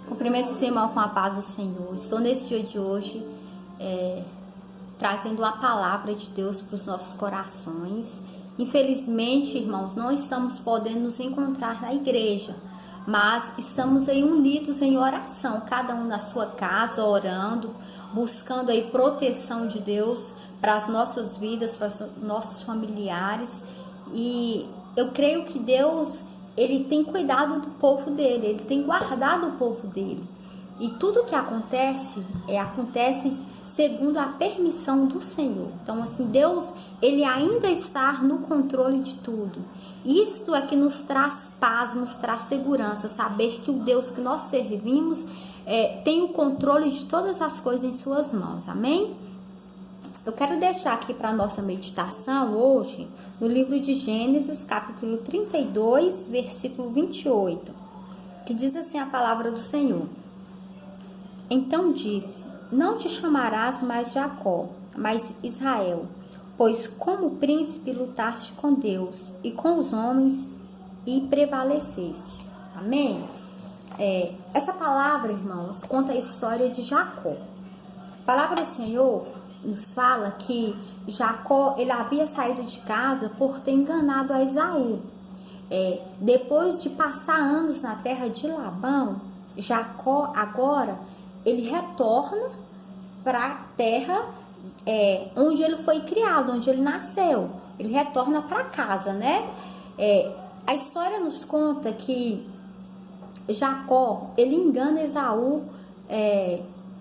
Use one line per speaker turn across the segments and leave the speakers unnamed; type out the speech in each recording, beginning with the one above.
Cumprimento esse irmão com a paz do Senhor. Estou nesse dia de hoje trazendo a palavra de Deus para os nossos corações. Infelizmente, irmãos, não estamos podendo nos encontrar na igreja, mas estamos aí unidos em oração, cada um na sua casa, orando, buscando aí proteção de Deus para as nossas vidas, para os nossos familiares. E eu creio que Deus, Ele tem cuidado do povo dele, Ele tem guardado o povo dele. E tudo que acontece segundo a permissão do Senhor. Então, assim, Deus, Ele ainda está no controle de tudo. Isto é que nos traz paz, nos traz segurança, saber que o Deus que nós servimos tem o controle de todas as coisas em suas mãos. Amém? Eu quero deixar aqui para a nossa meditação hoje, no livro de Gênesis, capítulo 32, versículo 28, que diz assim a palavra do Senhor. Então disse: não te chamarás mais Jacó, mas Israel, pois como príncipe lutaste com Deus e com os homens e prevaleceste. Amém? Essa palavra, irmãos, conta a história de Jacó. A palavra do Senhor nos fala que Jacó, ele havia saído de casa por ter enganado a Esaú. Depois de passar anos na terra de Labão, Jacó agora, ele retorna para a terra onde ele foi criado, onde ele nasceu. Ele retorna para casa, né? A história nos conta que Jacó, ele engana Esaú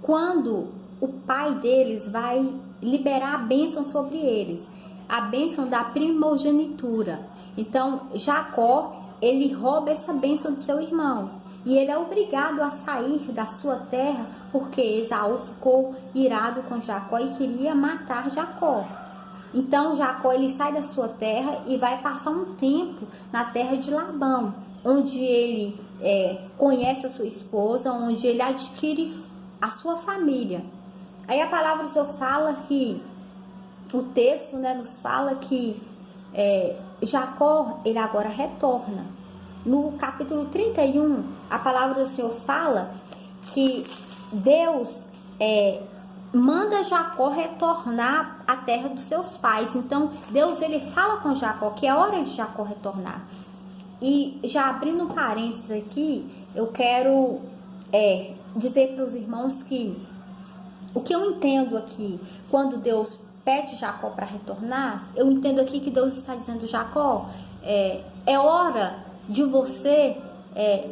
quando o pai deles vai liberar a bênção sobre eles, a bênção da primogenitura. Então, Jacó, ele rouba essa bênção do seu irmão e ele é obrigado a sair da sua terra porque Esaú ficou irado com Jacó e queria matar Jacó. Então, Jacó, ele sai da sua terra e vai passar um tempo na terra de Labão, onde ele conhece a sua esposa, onde ele adquire a sua família. Aí a palavra do Senhor fala que, o texto, nos fala que Jacó, ele agora retorna. No capítulo 31, a palavra do Senhor fala que Deus manda Jacó retornar à terra dos seus pais. Então, Deus, ele fala com Jacó que é hora de Jacó retornar. E já abrindo parênteses aqui, eu quero dizer para os irmãos que o que eu entendo aqui, quando Deus pede Jacó para retornar, eu entendo aqui que Deus está dizendo: Jacó, é hora de você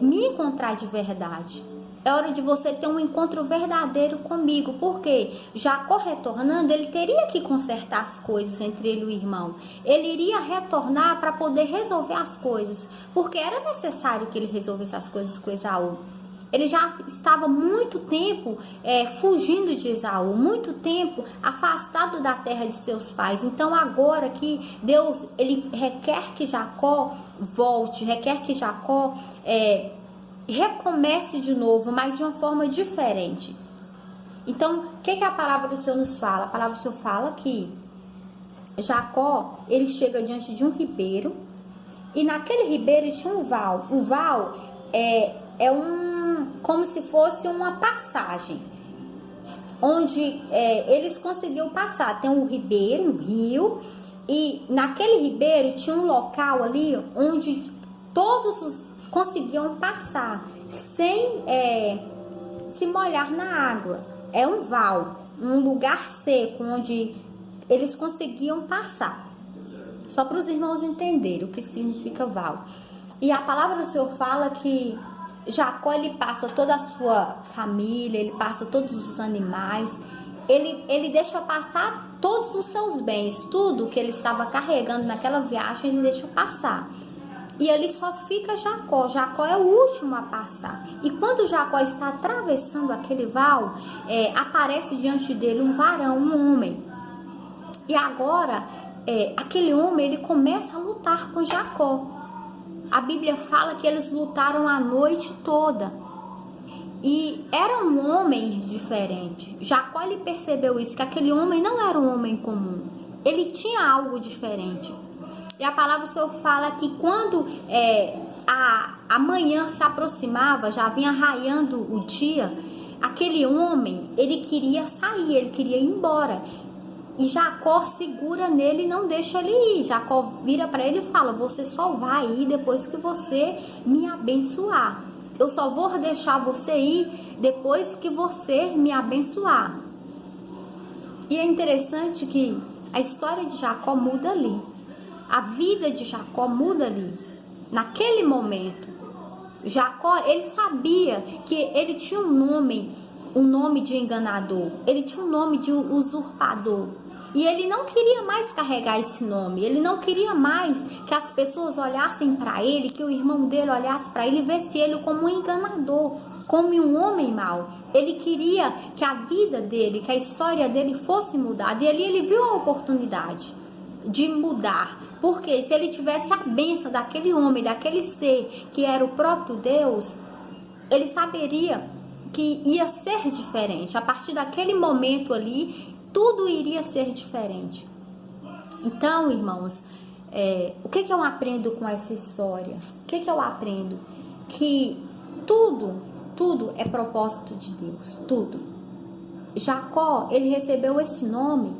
me encontrar de verdade. É hora de você ter um encontro verdadeiro comigo. Porque Jacó retornando, ele teria que consertar as coisas entre ele e o irmão. Ele iria retornar para poder resolver as coisas, porque era necessário que ele resolvesse as coisas com Esaú. Ele já estava muito tempo fugindo de Esaú, muito tempo afastado da terra de seus pais. Então agora que Deus, ele requer que Jacó volte, requer que Jacó recomece de novo, mas de uma forma diferente. Então, o que a palavra do Senhor nos fala? A palavra do Senhor fala que Jacó, ele chega diante de um ribeiro, e naquele ribeiro tinha um val. Um val como se fosse uma passagem, onde eles conseguiam passar. Tem um ribeiro, um rio, e naquele ribeiro tinha um local ali onde todos conseguiam passar sem se molhar na água. É um val, um lugar seco onde eles conseguiam passar. Só para os irmãos entenderem o que significa val. E a palavra do Senhor fala que Jacó, ele passa toda a sua família, ele passa todos os animais, ele deixa passar todos os seus bens, tudo que ele estava carregando naquela viagem, ele deixa passar. E ali só fica Jacó. Jacó é o último a passar. E quando Jacó está atravessando aquele val, aparece diante dele um varão, um homem. E agora, aquele homem, ele começa a lutar com Jacó. A Bíblia fala que eles lutaram a noite toda. E era um homem diferente. Jacó, ele percebeu isso, que aquele homem não era um homem comum. Ele tinha algo diferente. E a palavra do Senhor fala que quando a manhã se aproximava, já vinha raiando o dia, aquele homem, ele queria sair, ele queria ir embora. E Jacó segura nele e não deixa ele ir. Jacó vira para ele e fala: você só vai ir depois que você me abençoar. Eu só vou deixar você ir depois que você me abençoar. E é interessante que a história de Jacó muda ali. A vida de Jacó muda ali. Naquele momento, Jacó, ele sabia que ele tinha um nome de enganador. Ele tinha um nome de usurpador. E ele não queria mais carregar esse nome. Ele não queria mais que as pessoas olhassem para ele, que o irmão dele olhasse para ele e visse ele como um enganador, como um homem mau. Ele queria que a vida dele, que a história dele fosse mudada. E ali ele viu a oportunidade de mudar. Porque se ele tivesse a bênção daquele homem, daquele ser que era o próprio Deus, ele saberia que ia ser diferente. A partir daquele momento ali, tudo iria ser diferente. Então, irmãos, o que eu aprendo com essa história? O que eu aprendo? Que tudo é propósito de Deus, tudo. Jacó, ele recebeu esse nome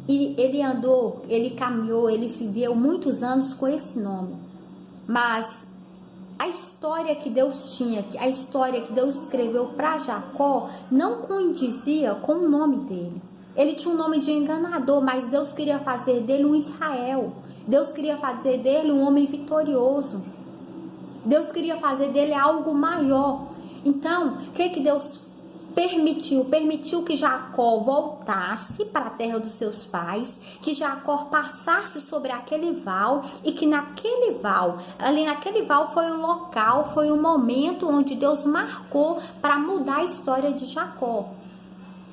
e ele andou, ele caminhou, ele viveu muitos anos com esse nome. Mas a história que Deus tinha, a história que Deus escreveu para Jacó, não condizia com o nome dele. Ele tinha um nome de enganador, mas Deus queria fazer dele um Israel. Deus queria fazer dele um homem vitorioso. Deus queria fazer dele algo maior. Então, o que Deus permitiu? Permitiu que Jacó voltasse para a terra dos seus pais, que Jacó passasse sobre aquele val e que naquele val foi o local, foi o momento onde Deus marcou para mudar a história de Jacó.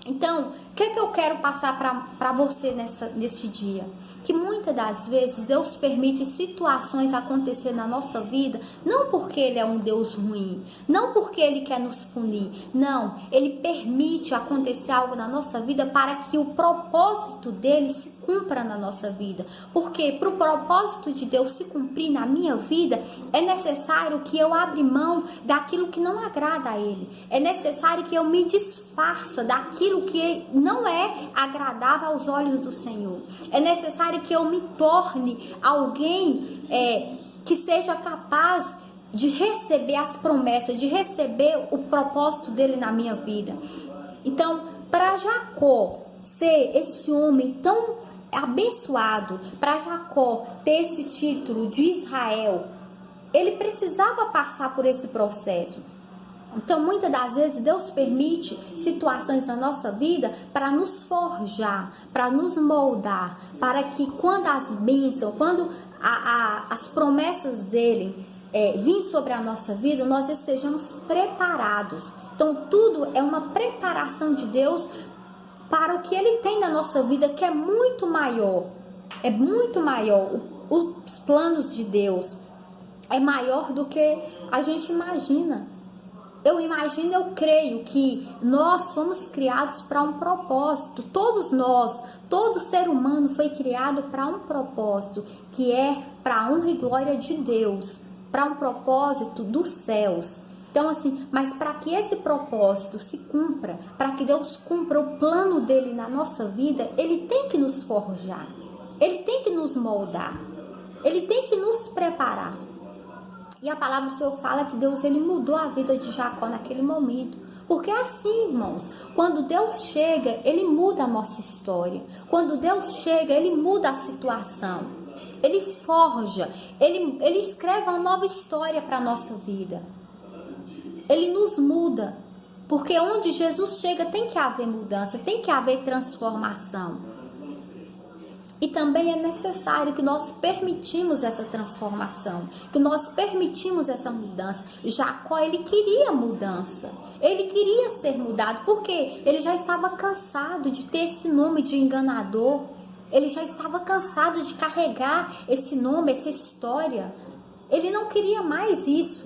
Então, o que eu quero passar para você nesse dia? Que muitas das vezes Deus permite situações acontecer na nossa vida, não porque Ele é um Deus ruim, não porque Ele quer nos punir, não, Ele permite acontecer algo na nossa vida para que o propósito dEle se cumpra na nossa vida, porque para o propósito de Deus se cumprir na minha vida, é necessário que eu abra mão daquilo que não agrada a Ele, é necessário que eu me disfarça daquilo que não é agradável aos olhos do Senhor, é necessário que eu me torne alguém que seja capaz de receber as promessas, de receber o propósito dele na minha vida. Então, para Jacó ser esse homem tão abençoado, para Jacó ter esse título de Israel, ele precisava passar por esse processo. Então, muitas das vezes, Deus permite situações na nossa vida para nos forjar, para nos moldar, para que quando as bênçãos, quando as promessas dele virem sobre a nossa vida, nós estejamos preparados. Então, tudo é uma preparação de Deus para o que Ele tem na nossa vida, que é muito maior. É muito maior. Os planos de Deus é maior do que a gente imagina. Eu imagino, eu creio que nós fomos criados para um propósito. Todos nós, todo ser humano foi criado para um propósito, que é para a honra e glória de Deus, para um propósito dos céus. Então, assim, mas para que esse propósito se cumpra, para que Deus cumpra o plano dele na nossa vida, Ele tem que nos forjar, Ele tem que nos moldar, Ele tem que nos preparar. E a palavra do Senhor fala que Deus, Ele mudou a vida de Jacó naquele momento. Porque é assim, irmãos, quando Deus chega, Ele muda a nossa história. Quando Deus chega, Ele muda a situação. Ele forja, Ele escreve uma nova história para a nossa vida. Ele nos muda. Porque onde Jesus chega tem que haver mudança, tem que haver transformação. E também é necessário que nós permitimos essa transformação, que nós permitimos essa mudança. Jacó, ele queria mudança, ele queria ser mudado, porque ele já estava cansado de ter esse nome de enganador, ele já estava cansado de carregar esse nome, essa história. Ele não queria mais isso,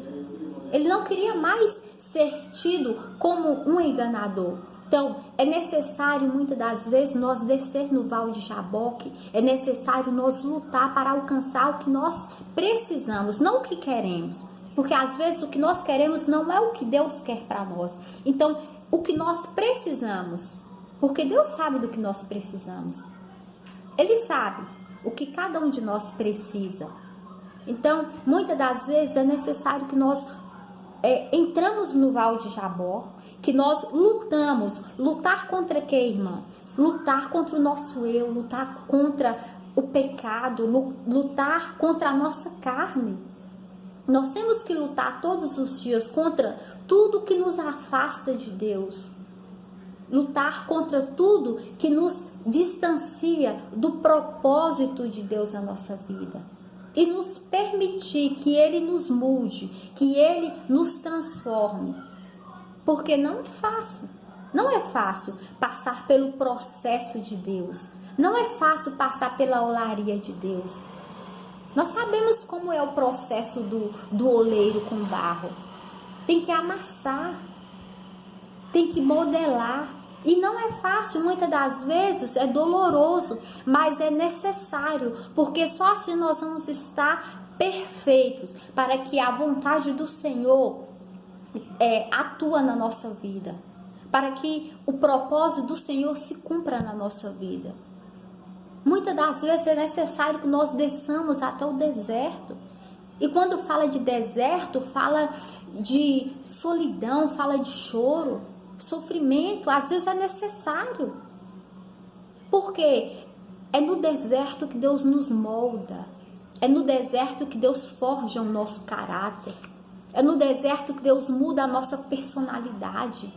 ele não queria mais ser tido como um enganador. Então, é necessário muitas das vezes nós descer no Vale de Jaboque, é necessário nós lutar para alcançar o que nós precisamos, não o que queremos. Porque às vezes o que nós queremos não é o que Deus quer para nós. Então, o que nós precisamos, porque Deus sabe do que nós precisamos. Ele sabe o que cada um de nós precisa. Então, muitas das vezes é necessário que nós entramos no Vale de Jabó, que nós lutar contra quê, irmão? Lutar contra o nosso eu, lutar contra o pecado, lutar contra a nossa carne. Nós temos que lutar todos os dias contra tudo que nos afasta de Deus. Lutar contra tudo que nos distancia do propósito de Deus na nossa vida. E nos permitir que Ele nos molde, que Ele nos transforme. Porque não é fácil. Não é fácil passar pelo processo de Deus. Não é fácil passar pela olaria de Deus. Nós sabemos como é o processo do oleiro com barro. Tem que amassar. Tem que modelar. E não é fácil, muitas das vezes é doloroso, mas é necessário, porque só assim nós vamos estar perfeitos, para que a vontade do Senhor atua na nossa vida, para que o propósito do Senhor se cumpra na nossa vida. Muitas das vezes é necessário que nós desçamos até o deserto. E quando fala de deserto, fala de solidão, fala de choro, sofrimento. Às vezes é necessário. Porque é no deserto que Deus nos molda. É no deserto que Deus forja o nosso caráter. É no deserto que Deus muda a nossa personalidade.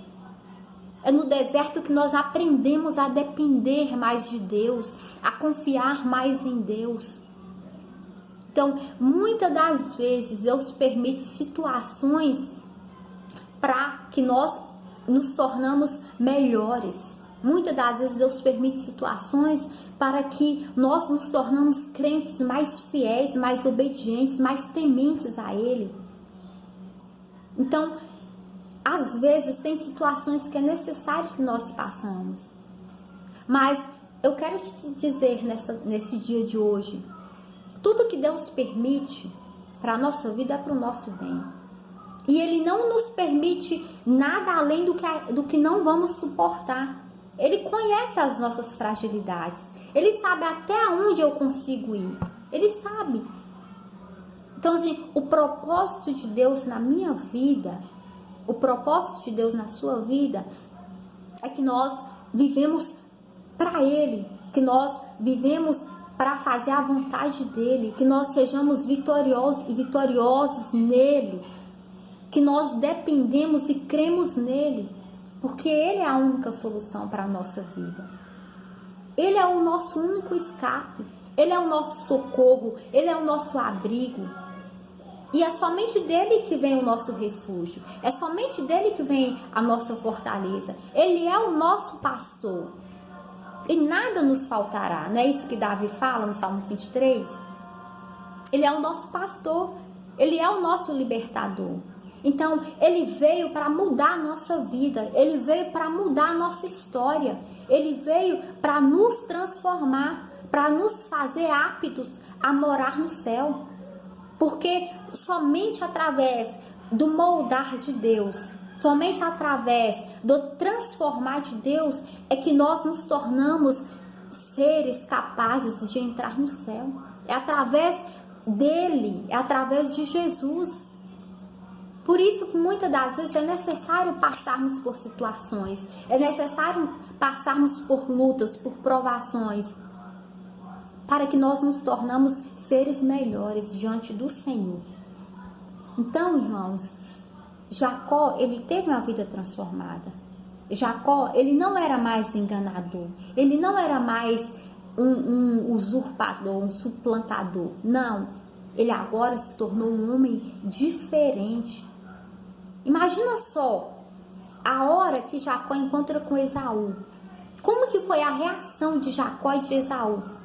É no deserto que nós aprendemos a depender mais de Deus, a confiar mais em Deus. Então, muitas das vezes, Deus permite situações para que nós nos tornamos melhores. Muitas das vezes, Deus permite situações para que nós nos tornamos crentes mais fiéis, mais obedientes, mais tementes a Ele. Então, às vezes tem situações que é necessário que nós passamos. Mas eu quero te dizer nesse dia de hoje, tudo que Deus permite para a nossa vida é para o nosso bem. E Ele não nos permite nada além do que não vamos suportar. Ele conhece as nossas fragilidades. Ele sabe até onde eu consigo ir. Ele sabe. Então, assim, o propósito de Deus na minha vida, o propósito de Deus na sua vida é que nós vivemos para Ele, que nós vivemos para fazer a vontade dEle, que nós sejamos vitoriosos nele, que nós dependemos e cremos nele, porque Ele é a única solução para a nossa vida. Ele é o nosso único escape, Ele é o nosso socorro, Ele é o nosso abrigo. E é somente dele que vem o nosso refúgio. É somente dele que vem a nossa fortaleza. Ele é o nosso pastor. E nada nos faltará. Não é isso que Davi fala no Salmo 23? Ele é o nosso pastor. Ele é o nosso libertador. Então, ele veio para mudar a nossa vida. Ele veio para mudar a nossa história. Ele veio para nos transformar, para nos fazer aptos a morar no céu. Porque somente através do moldar de Deus, somente através do transformar de Deus, é que nós nos tornamos seres capazes de entrar no céu. É através dele, é através de Jesus. Por isso que muitas das vezes é necessário passarmos por situações, é necessário passarmos por lutas, por provações, para que nós nos tornamos seres melhores diante do Senhor. Então, irmãos, Jacó, ele teve uma vida transformada. Jacó, ele não era mais enganador. Ele não era mais um usurpador, um suplantador. Não, ele agora se tornou um homem diferente. Imagina só, a hora que Jacó encontra com Esaú. Como que foi a reação de Jacó e de Esaú?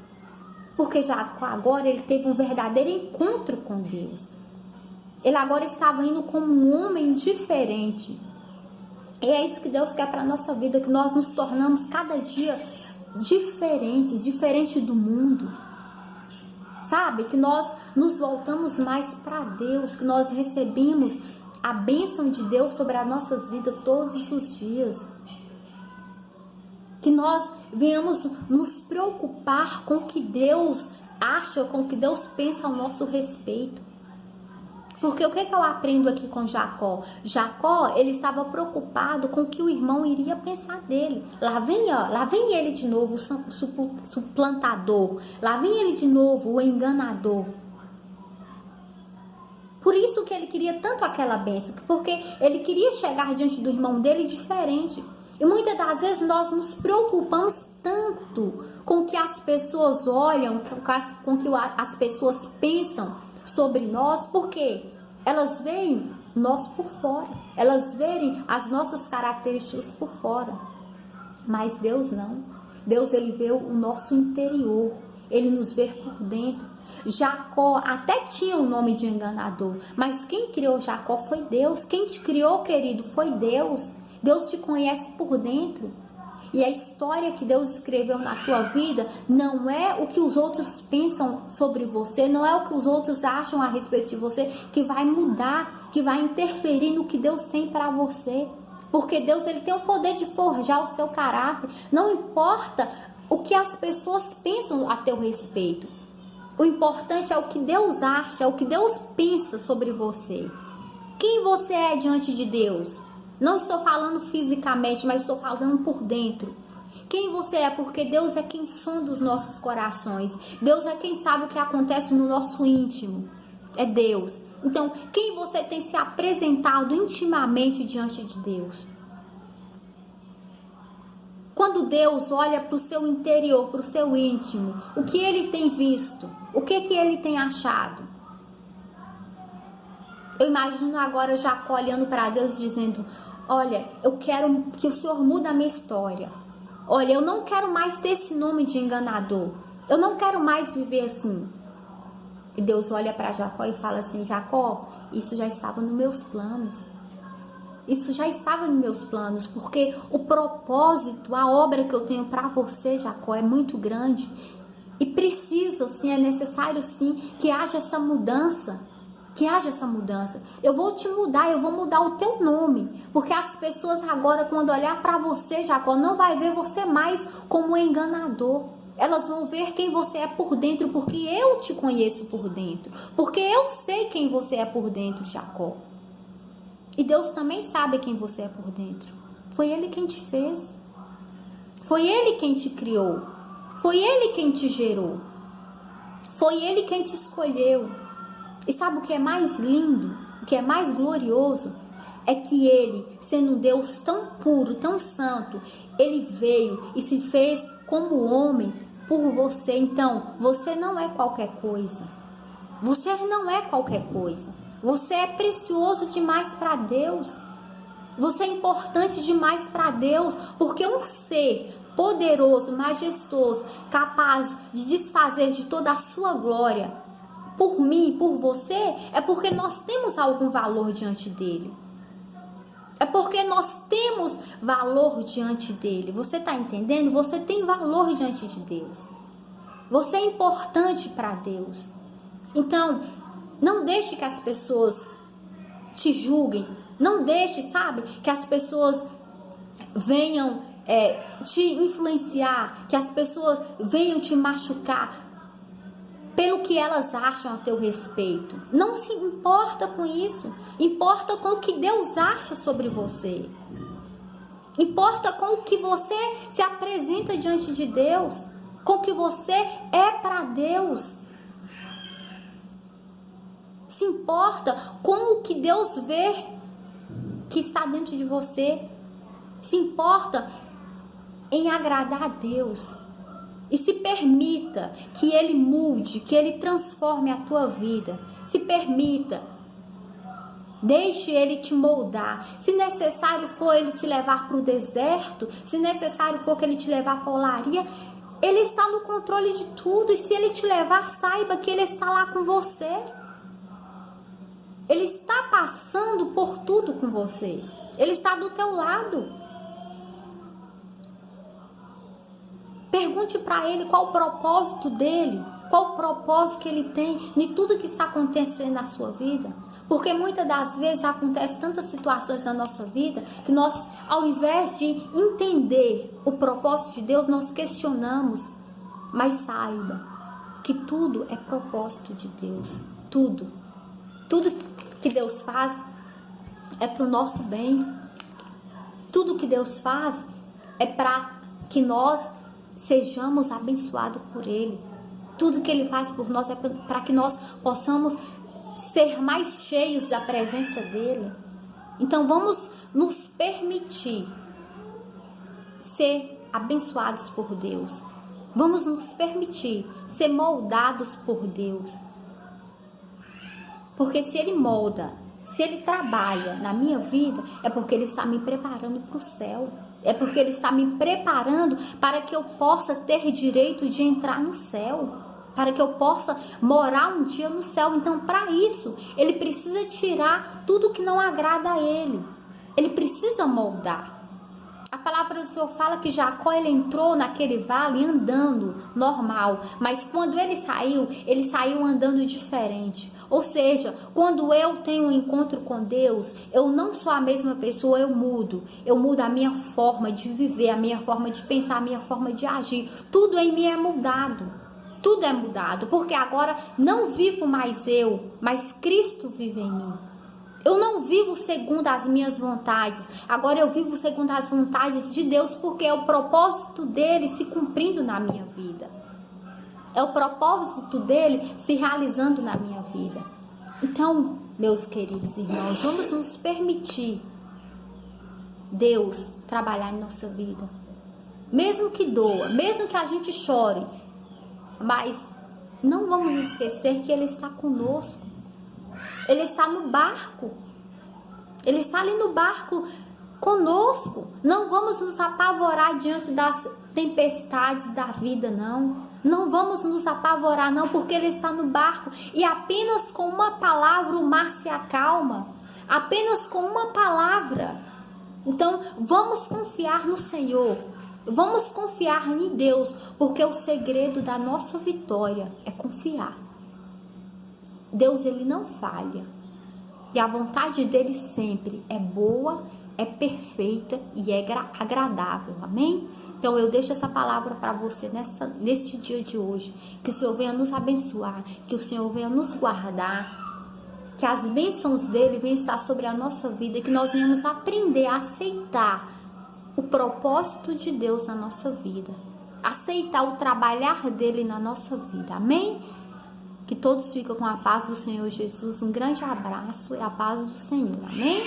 Porque Jacó agora ele teve um verdadeiro encontro com Deus. Ele agora estava indo como um homem diferente. E é isso que Deus quer para a nossa vida, que nós nos tornamos cada dia diferente do mundo. Sabe? Que nós nos voltamos mais para Deus, que nós recebemos a bênção de Deus sobre as nossas vidas todos os dias. Que nós venhamos nos preocupar com o que Deus acha, com o que Deus pensa ao nosso respeito. Porque o que eu aprendo aqui com Jacó? Jacó, ele estava preocupado com o que o irmão iria pensar dele. Lá vem ele de novo, o suplantador. Lá vem ele de novo, o enganador. Por isso que ele queria tanto aquela bênção, porque ele queria chegar diante do irmão dele diferente. E muitas das vezes nós nos preocupamos tanto com o que as pessoas olham, com o que as pessoas pensam sobre nós, porque elas veem nós por fora, elas veem as nossas características por fora. Mas Deus não. Deus, ele vê o nosso interior, ele nos vê por dentro. Jacó até tinha o nome de enganador, mas quem criou Jacó foi Deus. Quem te criou, querido, foi Deus. Deus te conhece por dentro. E a história que Deus escreveu na tua vida não é o que os outros pensam sobre você, não é o que os outros acham a respeito de você que vai mudar, que vai interferir no que Deus tem para você. Porque Deus, ele tem o poder de forjar o seu caráter. Não importa o que as pessoas pensam a teu respeito. O importante é o que Deus acha, é o que Deus pensa sobre você. Quem você é diante de Deus? Não estou falando fisicamente, mas estou falando por dentro. Quem você é? Porque Deus é quem sonda os nossos corações. Deus é quem sabe o que acontece no nosso íntimo. É Deus. Então, quem você tem se apresentado intimamente diante de Deus? Quando Deus olha para o seu interior, para o seu íntimo, o que ele tem visto? O que ele tem achado? Eu imagino agora Jacó olhando para Deus dizendo: olha, eu quero que o Senhor mude a minha história. Olha, eu não quero mais ter esse nome de enganador. Eu não quero mais viver assim. E Deus olha para Jacó e fala assim: Jacó, isso já estava nos meus planos. Isso já estava nos meus planos, porque o propósito, a obra que eu tenho para você, Jacó, é muito grande. E precisa, sim, é necessário, sim, que haja essa mudança. Que haja essa mudança. Eu vou te mudar, eu vou mudar o teu nome. Porque as pessoas agora, quando olhar para você, Jacó, não vai ver você mais como um enganador. Elas vão ver quem você é por dentro, porque eu te conheço por dentro. Porque eu sei quem você é por dentro, Jacó. E Deus também sabe quem você é por dentro. Foi Ele quem te fez. Foi Ele quem te criou. Foi Ele quem te gerou. Foi Ele quem te escolheu. E sabe o que é mais lindo? O que é mais glorioso? É que Ele, sendo um Deus tão puro, tão santo, Ele veio e se fez como homem por você. Então, você não é qualquer coisa. Você não é qualquer coisa. Você é precioso demais para Deus. Você é importante demais para Deus, porque um ser poderoso, majestoso, capaz de desfazer de toda a sua glória, por mim, por você, é porque nós temos algum valor diante dele. É porque nós temos valor diante dele. Você está entendendo? Você tem valor diante de Deus. Você é importante para Deus. Então, não deixe que as pessoas te julguem. Não deixe, sabe, que as pessoas venham te influenciar, que as pessoas venham te machucar pelo que elas acham a teu respeito. Não se importa com isso. Importa com o que Deus acha sobre você. Importa com o que você se apresenta diante de Deus. Com o que você é para Deus. Se importa com o que Deus vê que está dentro de você. Se importa em agradar a Deus. E se permita que Ele mude, que Ele transforme a tua vida. Se permita. Deixe Ele te moldar. Se necessário for Ele te levar para o deserto, se necessário for que Ele te levar para a olaria, Ele está no controle de tudo. E se Ele te levar, saiba que Ele está lá com você. Ele está passando por tudo com você. Ele está do teu lado. Pergunte para ele qual o propósito dele, qual o propósito que ele tem em tudo que está acontecendo na sua vida. Porque muitas das vezes acontecem tantas situações na nossa vida que nós, ao invés de entender o propósito de Deus, nós questionamos. Mas saiba que tudo é propósito de Deus. Tudo. Tudo que Deus faz é para o nosso bem. Tudo que Deus faz é para que nós sejamos abençoados por Ele. Tudo que Ele faz por nós é para que nós possamos ser mais cheios da presença dEle. Então vamos nos permitir ser abençoados por Deus. Vamos nos permitir ser moldados por Deus. Porque se Ele molda, se Ele trabalha na minha vida, é porque Ele está me preparando para o céu. É porque Ele está me preparando para que eu possa ter direito de entrar no céu. Para que eu possa morar um dia no céu. Então, para isso, Ele precisa tirar tudo que não agrada a Ele. Ele precisa moldar. A palavra do Senhor fala que Jacó, ele entrou naquele vale andando normal. Mas quando ele saiu andando diferente. Ou seja, quando eu tenho um encontro com Deus, eu não sou a mesma pessoa, eu mudo. Eu mudo a minha forma de viver, a minha forma de pensar, a minha forma de agir. Tudo em mim é mudado. Tudo é mudado. Porque agora não vivo mais eu, mas Cristo vive em mim. Eu não vivo segundo as minhas vontades. Agora eu vivo segundo as vontades de Deus, porque é o propósito dele se cumprindo na minha vida. É o propósito dele se realizando na minha vida. Então, meus queridos irmãos, vamos nos permitir Deus trabalhar em nossa vida. Mesmo que doa, mesmo que a gente chore, mas não vamos esquecer que Ele está conosco. Ele está no barco. Ele está ali no barco conosco. Não vamos nos apavorar diante das tempestades da vida, não. Não vamos nos apavorar, não, porque Ele está no barco. E apenas com uma palavra o mar se acalma. Apenas com uma palavra. Então, vamos confiar no Senhor. Vamos confiar em Deus, porque o segredo da nossa vitória é confiar. Deus, Ele não falha. E a vontade dEle sempre é boa, é perfeita e é agradável. Amém? Então eu deixo essa palavra para você neste dia de hoje. Que o Senhor venha nos abençoar. Que o Senhor venha nos guardar. Que as bênçãos dEle venham estar sobre a nossa vida. Que nós venhamos aprender a aceitar o propósito de Deus na nossa vida. Aceitar o trabalhar dEle na nossa vida. Amém? Que todos fiquem com a paz do Senhor Jesus. Um grande abraço e a paz do Senhor. Amém?